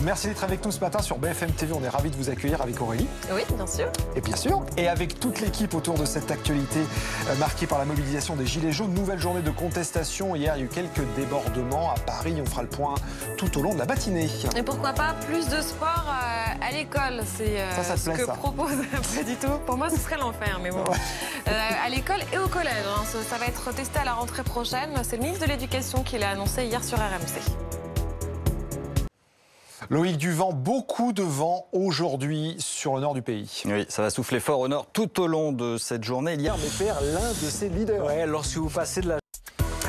Merci d'être avec nous ce matin sur BFM TV. On est ravis de vous accueillir avec Aurélie. Oui, bien sûr. Et bien sûr, et avec toute l'équipe autour de cette actualité marquée par la mobilisation des Gilets jaunes. Nouvelle journée de contestation. Hier, il y a eu quelques débordements à Paris. On fera le point tout au long de la matinée. Et pourquoi pas plus de sport à l'école? C'est ce que propose. Pas du tout. Pour moi, ce serait l'enfer, mais bon. Ouais. À l'école et au collège. Hein. Ça va être testé à la rentrée prochaine. C'est le ministre de l'Éducation qui l'a annoncé hier sur RMC. Loïc, du vent, beaucoup de vent aujourd'hui sur le nord du pays. Oui, ça va souffler fort au nord tout au long de cette journée. Hier, mais perd l'un de ses leaders. Ouais, lorsque vous passez de la...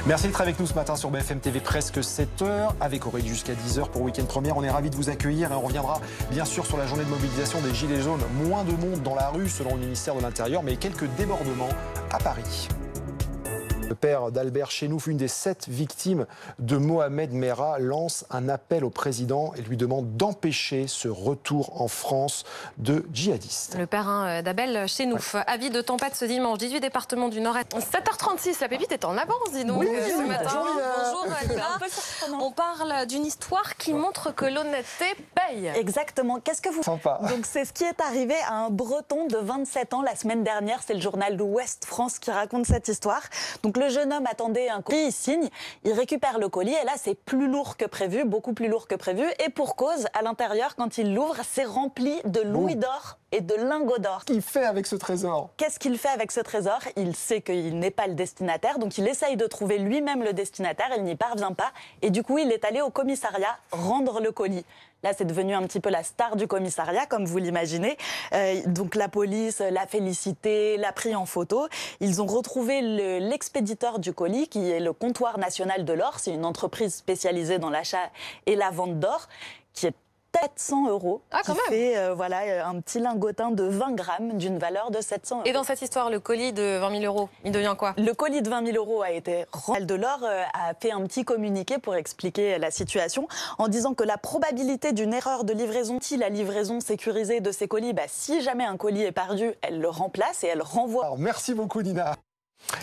Merci d'être avec nous ce matin sur BFM TV, presque 7h, avec Aurélie jusqu'à 10h pour Week-end Première. On est ravis de vous accueillir et on reviendra bien sûr sur la journée de mobilisation des Gilets jaunes. Moins de monde dans la rue selon le ministère de l'Intérieur, mais quelques débordements à Paris. Le père d'Albert Chenouf, une des 7 victimes de Mohamed Merah, lance un appel au président et lui demande d'empêcher ce retour en France de djihadistes. Le père d'Abel Chenouf, avis de tempête ce dimanche, 18 départements du Nord-Est. 7h36, la pépite est en avance, dis donc, ce matin. Bonjour, Nina. On parle d'une histoire qui montre que l'honnêteté paye. Exactement. Qu'est-ce que vous... Sympa. Donc c'est ce qui est arrivé à un Breton de 27 ans la semaine dernière. C'est le journal Ouest France qui raconte cette histoire. Donc le jeune homme attendait un colis, il signe, il récupère le colis et là c'est plus lourd que prévu, beaucoup plus lourd que prévu. Et pour cause, à l'intérieur, quand il l'ouvre, c'est rempli de louis d'or et de lingots d'or. Qu'est-ce qu'il fait avec ce trésor? Qu'est-ce qu'il fait avec ce trésor? Il sait qu'il n'est pas le destinataire, donc il essaye de trouver lui-même le destinataire, il n'y parvient pas. Et du coup, il est allé au commissariat rendre le colis. Là, c'est devenu un petit peu la star du commissariat, comme vous l'imaginez. Donc la police l'a félicité, l'a pris en photo. Ils ont retrouvé l'expéditeur du colis, qui est le Comptoir national de l'or. C'est une entreprise spécialisée dans l'achat et la vente d'or, qui est 700 €, qui fait voilà, un petit lingotin de 20 grammes d'une valeur de 700 €. Et dans cette histoire, le colis de 20 000 €, il devient quoi? Le colis de 20 000 € a été rendu. De l'or a fait un petit communiqué pour expliquer la situation en disant que la probabilité d'une erreur de livraison, si la livraison sécurisée de ces colis, si jamais un colis est perdu, elle le remplace et elle renvoie. Alors, merci beaucoup Nina.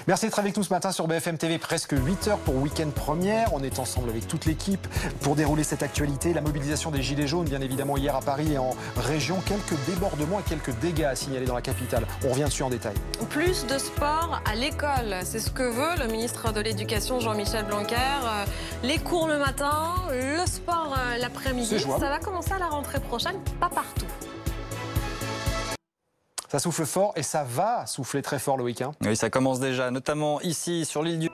Merci d'être avec nous ce matin sur BFM TV, presque 8h pour Week-end Première. On est ensemble avec toute l'équipe pour dérouler cette actualité. La mobilisation des Gilets jaunes, bien évidemment, hier à Paris et en région. Quelques débordements et quelques dégâts à signaler dans la capitale. On revient dessus en détail. Plus de sport à l'école, c'est ce que veut le ministre de l'Éducation Jean-Michel Blanquer. Les cours le matin, le sport l'après-midi. Ça va commencer à la rentrée prochaine, pas partout. Ça souffle fort et ça va souffler très fort le week-end. Oui, ça commence déjà, notamment ici sur l'île du...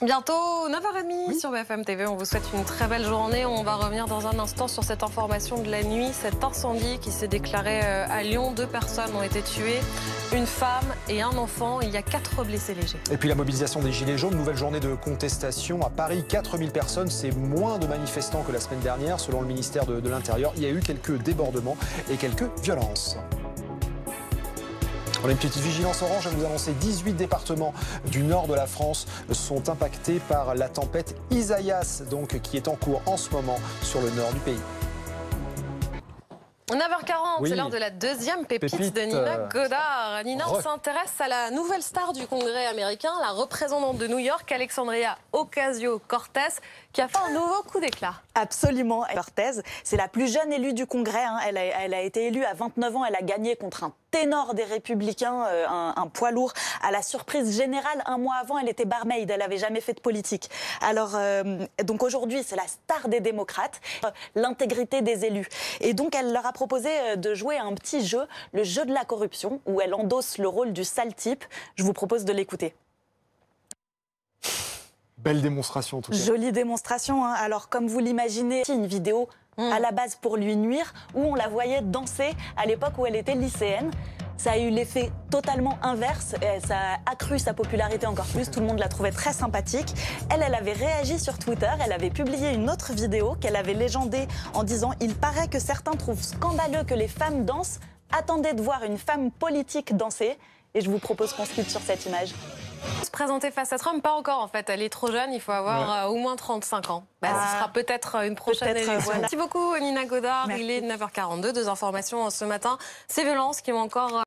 Bientôt 9h30 sur BFM TV. On vous souhaite une très belle journée. On va revenir dans un instant sur cette information de la nuit, cet incendie qui s'est déclaré à Lyon. 2 personnes ont été tuées, une femme et un enfant. Il y a 4 blessés légers. Et puis la mobilisation des Gilets jaunes, nouvelle journée de contestation à Paris. 4000 personnes, c'est moins de manifestants que la semaine dernière, selon le ministère de l'Intérieur. Il y a eu quelques débordements et quelques violences. On a une petite vigilance orange à vous annoncer. 18 départements du nord de la France sont impactés par la tempête Isaias, donc, qui est en cours en ce moment sur le nord du pays. 9h40, c'est l'heure de la deuxième pépite de Nina Godard. Nina, on s'intéresse à la nouvelle star du Congrès américain, la représentante de New York, Alexandria Ocasio-Cortez, qui a fait un nouveau coup d'éclat. Absolument. Cortez, c'est la plus jeune élue du Congrès. Hein. Elle a été élue à 29 ans. Elle a gagné contre un ténor des Républicains, un poids lourd. À la surprise générale, un mois avant, elle était barmaid. Elle n'avait jamais fait de politique. Alors, donc aujourd'hui, c'est la star des démocrates, l'intégrité des élus. Et donc, elle leur a proposé de jouer à un petit jeu, le jeu de la corruption, où elle endosse le rôle du sale type. Je vous propose de l'écouter. Belle démonstration en tout cas. Jolie démonstration. Hein. Alors, comme vous l'imaginez, une vidéo à la base pour lui nuire, où on la voyait danser à l'époque où elle était lycéenne. Ça a eu l'effet totalement inverse, et ça a accru sa popularité encore plus, tout le monde la trouvait très sympathique. Elle avait réagi sur Twitter, elle avait publié une autre vidéo qu'elle avait légendée en disant « Il paraît que certains trouvent scandaleux que les femmes dansent, attendez de voir une femme politique danser ». Et je vous propose qu'on se quitte sur cette image. Se présenter face à Trump, pas encore en fait. Elle est trop jeune, il faut avoir au moins 35 ans. Ce sera peut-être une prochaine élection. Voilà. Merci beaucoup Nina Godard. Merci. Il est 9h42, 2 informations ce matin. Ces violences qui ont encore...